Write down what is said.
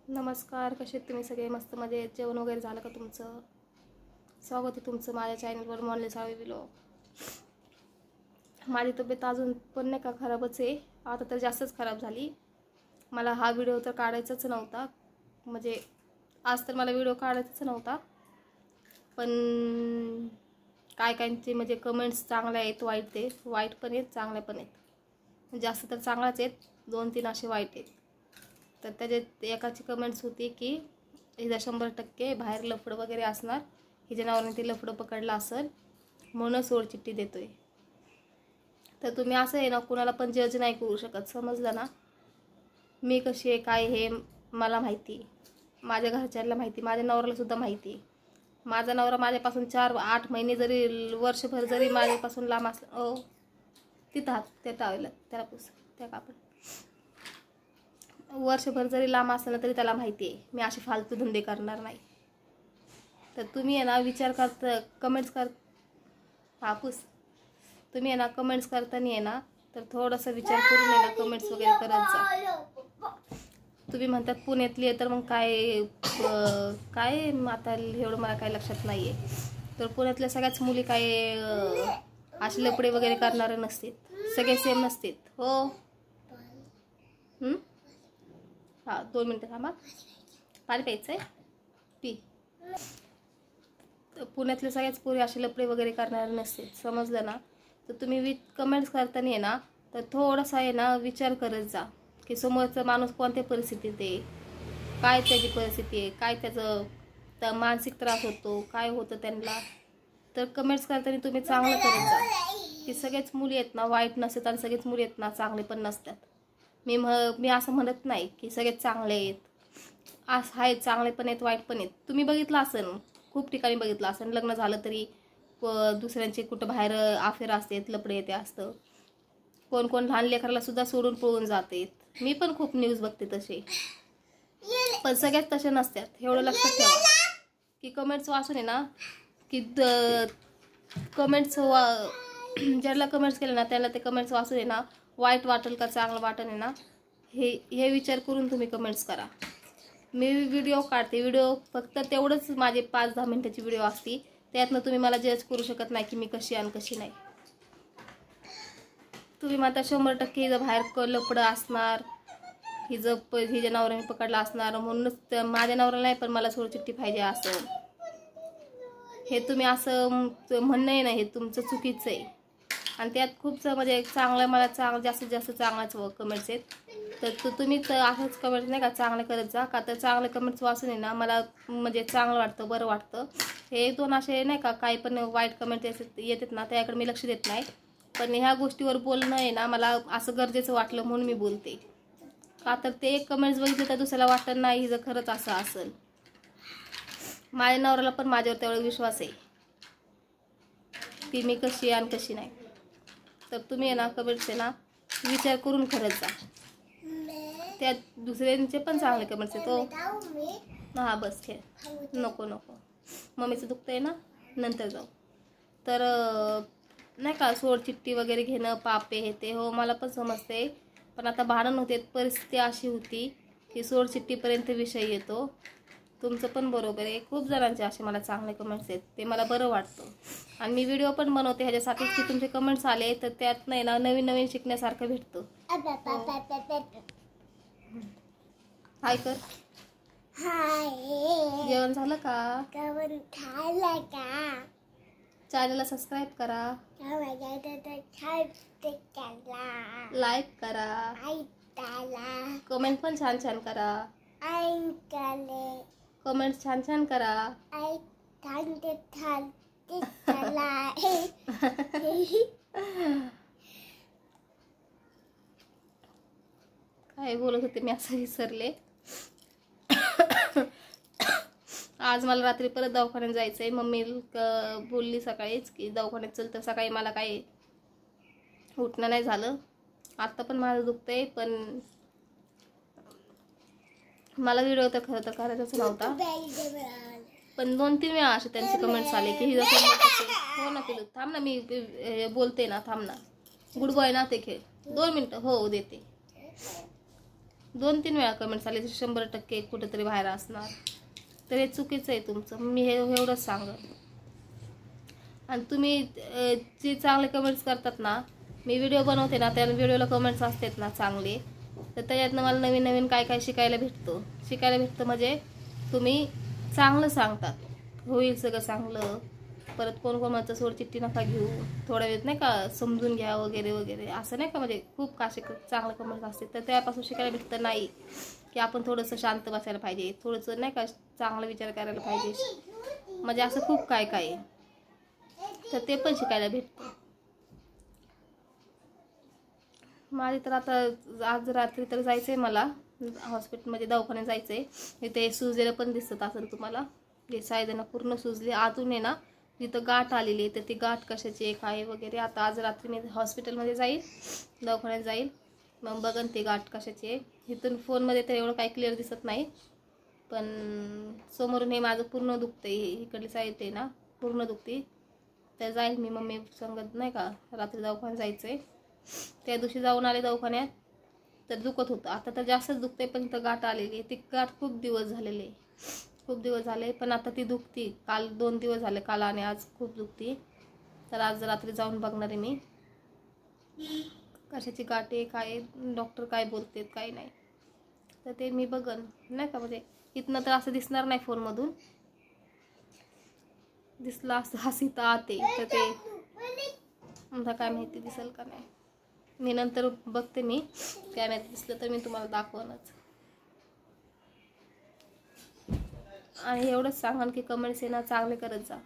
नमस्कार, कसे आहेत तुम्ही सगळे? मस्त मजेत. जेवण वगैरे झालं का तुमचं? स्वागत आहे तुमचं माझ्या चॅनलवर मोनाली साळवे व्लॉग. माझी तब्येत अजून पण नाही का खराबच आहे, आता तर जास्तच खराब झाली. मला हा व्हिडिओ तर काढायचाच नव्हता, म्हणजे आज तर मला व्हिडिओ काढायचाच नव्हता, पण काय कायचे म्हणजे कमेंट्स चांगले आहेत, वाईट पण आहेत, चांगले पण आहेत. जास्त तर चांगलाच आहेत, 2-3 असे वाईट आहेत. तर त्याच्यात एकाची कमेंट्स होती की हिला 100% बाहेर लफडं वगैरे असणार, हिच्या नावाने ते लफडं पकडलं असेल म्हणून सोडचिठ्ठी देतोय. तर तुम्ही असं आहे ना, कुणाला पण जज नाही करू शकत, समजलं ना. मी कशी आहे काय हे मला माहिती, माझ्या घरच्यांना माहिती, माझ्या नवऱ्याला सुद्धा माहिती. माझा नवरा माझ्यापासून 4-8 महिने जरी वर्षभर जरी माझ्यापासून लांब असला, तिथं हात त्या टावेला त्याला पुस त्या कापड, वर्षभर जरी लांब असलं तरी त्याला माहिती आहे मी असे फालतू धंदे करणार नाही. तर तुम्ही आहे ना विचार करता, कमेंट्स कर हापूस तुम्ही आहे ना कमेंट्स करताना आहे ना, तर थोडासा विचार करून आहे ना कमेंट्स वगैरे करत जा. तुम्ही म्हणतात पुण्यातली आहे, तर मग काय आता एवढं मला काही लक्षात नाही आहे. तर पुण्यातल्या सगळ्याच मुली काय असे लपडे वगैरे करणारे नसतात, सगळे सेम नसतात. हो हां 2 मिनटं थांबा, पाणी प्यायचं आहे, पी. पुण्यातले सगळ्याच पोरी असे लपडे वगैरे करणारे नसते, समजलं ना. तर तुम्ही कमेंट्स करताना आहे ना, तर थोडासा आहे ना विचार करत जा की समोरचा माणूस कोणत्या परिस्थितीत आहे, काय त्याची परिस्थिती आहे, काय त्याचं मानसिक त्रास होतो, काय होतं त्यांना. तर कमेंट्स करताना तुम्ही चांगलं करत जा की सगळेच मुली आहेत ना वाईट नसतात आणि सगळेच मुली आहेत ना चांगले पण नसतात. मी असं म्हणत नाही की सगळेच चांगले आहेत, असं आहेत चांगले पण आहेत वाईट पण आहेत. तुम्ही बघितलं असेल, खूप ठिकाणी बघितलं असेल, लग्न झालं तरी दुसऱ्यांचे कुठं बाहेर अफेअर असतात, लपडे येते असतं. कोण लहान लेकराला सुद्धा सोडून पळून जाते. मी पण खूप न्यूज बघते तसे, पण सगळ्यात तसे नसतात, एवढं लक्षात ठेवा. की कमेंट्स वाचून आहे ना, की कमेंट्स ज्याला कमेंट्स केले ना त्याला ते कमेंट्स वाचून आहे ना वाईट वाटेल का चांगलं वाटेल आहे ना, हे विचार करून तुम्ही कमेंट्स करा. मी व्हिडिओ काढते, व्हिडिओ फक्त तेवढंच माझे 5-10 मिनिटाची व्हिडिओ असती, त्यातनं तुम्ही मला जज करू शकत नाही की मी कशी आणि कशी नाही. तुम्ही म्हणता 100% हिचं बाहेर लपडं असणार, हिच्या नवऱ्याने पकडला असणार म्हणूनच माझ्या नवऱ्याला नाही पण मला सोडचिठ्ठी पाहिजे असं, हे तुम्ही असं म्हणणं आहे ना, हे तुमचं चुकीचं आहे. आणि त्यात खूप म्हणजे चांगलं मला जास्तीत जास्त चांगलाच कमेंट्स आहेत. तर तुम्ही तर असंच कमेंट्स नाही का चांगले करत जा, का तर चांगले कमेंट्स वाचून आहे ना मला म्हणजे चांगलं वाटतं, बरं वाटतं. हे 2 असे नाही का काही पण वाईट कमेंट येतात ना त्याकडे मी लक्ष देत नाही, पण ह्या गोष्टीवर बोलणं आहे ना मला असं गरजेचं वाटलं म्हणून मी बोलते. का तर ते एक कमेंट्स बघितले तर दुसऱ्याला वाटतं नाही हिचं खरंच असं असेल. माझ्या नवऱ्याला पण माझ्यावर तेवढा विश्वास आहे की मी कशी आणि कशी नाही. तर तुम्ही आहे ना कमेंट्स आहे ना विचार करून करत जा. त्यात दुसऱ्यांचे पण चांगले कमेंट्स आहेत. हां बस खेळ, नको मम्मीचं दुखतं आहे ना, नंतर जाऊ. तर नाही का सोडचिठ्ठी वगैरे घेणं पाप आहे हे ते, हो मला पण समजते, पण आता भांडण होते, परिस्थिती अशी होती की सोडचिठ्ठीपर्यंत विषय येतो. तुमचं पण बरोबर आहे. खूप जणांचे असे मला चांगले कमेंट्स आहेत, ते मला बरं वाटतं. आणि मी व्हिडिओ पण बनवते ह्याच्यासाठीच की तुमचे कमेंट्स आले तर त्यात नाही ना नवीन शिकण्यासारखं भेटतं. हाय कर, हाय. जेवण झालं का? चॅनलला सबस्क्राईब करा, लाईक करा, कमेंट पण छान करा, कमेंट छान करा. काय बोलत होते मी असं विसरले. आज मला रात्री परत दवाखान्यात जायचंय. मम्मी बोलली सकाळीच की दवाखान्यात चल, तर सकाळी मला काही उठणं नाही झालं. आत्ता पण माझं दुखतंय, पण मला व्हिडिओ तर खरं तर करायचाच नव्हता, पण 2-3 वेळा असे त्यांचे कमेंट्स आले की ही हो ना पिलू थांब ना, मी बोलते ना, थांब ना, गुड बॉय ना, ते खेळ 2 मिनटं, हो देते. 2-3 वेळा कमेंट्स आले तर 100% कुठेतरी बाहेर असणार. तर हे चुकीचं आहे तुमचं. मी हे एवढंच सांगत. आणि तुम्ही जे चांगले कमेंट्स करतात ना, मी व्हिडिओ बनवते ना, त्या व्हिडिओला कमेंट्स असतात ना चांगले, तर त्याच्यातनं मला नवीन नवीन काय काय शिकायला भेटतं. म्हणजे तुम्ही चांगलं सांगतात, होईल सगळं चांगलं. परत कोण कोण म्हणतं सोड चिठ्ठी नका घेऊ, थोडा वेळ नाही का समजून घ्या वगैरे वगैरे, असं नाही का. म्हणजे खूप काशे चांगले कमेंट्स असते. तर त्यापासून शिकायला भेटतं नाही की आपण थोडंसं शांत बसायला पाहिजे, थोडंसं नाही का चांगला विचार करायला पाहिजे. म्हणजे असं खूप काय काय आहे. तर ते पण शिकायला भेटतं. माझे तर आता आज रात्री तर जायचंय मला हॉस्पिटलमध्ये, दवाखान्यात जायचंय. इथे सुजलेलं पण दिसत असेल तुम्हाला, हे सायदाना पूर्ण सुजले आतून आहे ना, तिथं गाठ आलेली आहे. तर ती गाठ कशाची आहे काय वगैरे, आता आज रात्री मी हॉस्पिटलमध्ये जाईल, दवाखान्यात जाईल, मग बघन ती गाठ कशाची आहे. इथून फोनमध्ये तर एवढं काही क्लिअर दिसत नाही, पण समोरून हे माझं पूर्ण दुखतंय, इकडली साईड आहे ना पूर्ण दुखते. तर जाईल मी मम्मी सांगत नाही का, रात्री दवाखान्यात जायचंय. त्या दिवशी जाऊन आले दवाखान्यात तर दुखत होतं, आता तर जास्तच दुखतंय. पण इथं गाठ आलेली आहे, ती गाठ खूप दिवस झाले, पण आता ती दुखती. काल 2 दिवस झाले, काल आणि आज खूप दुखती. तर आज रात्री जाऊन बघणार आहे मी कशाची गाठ आहे, काय डॉक्टर काय बोलतेत काय नाही. तर ते मी बघन नाही का. म्हणजे इथनं तर असं दिसणार नाही, फोनमधून दिसलं असं हसीत आते, तर ते मला काय माहिती दिसेल का नाही. मी नंतर बघते, मी काय माहिती दिसलं तर मी तुम्हाला दाखवणच. आणि एवढंच सांगाल की कमेंट्स आहे ना चांगले करत जा.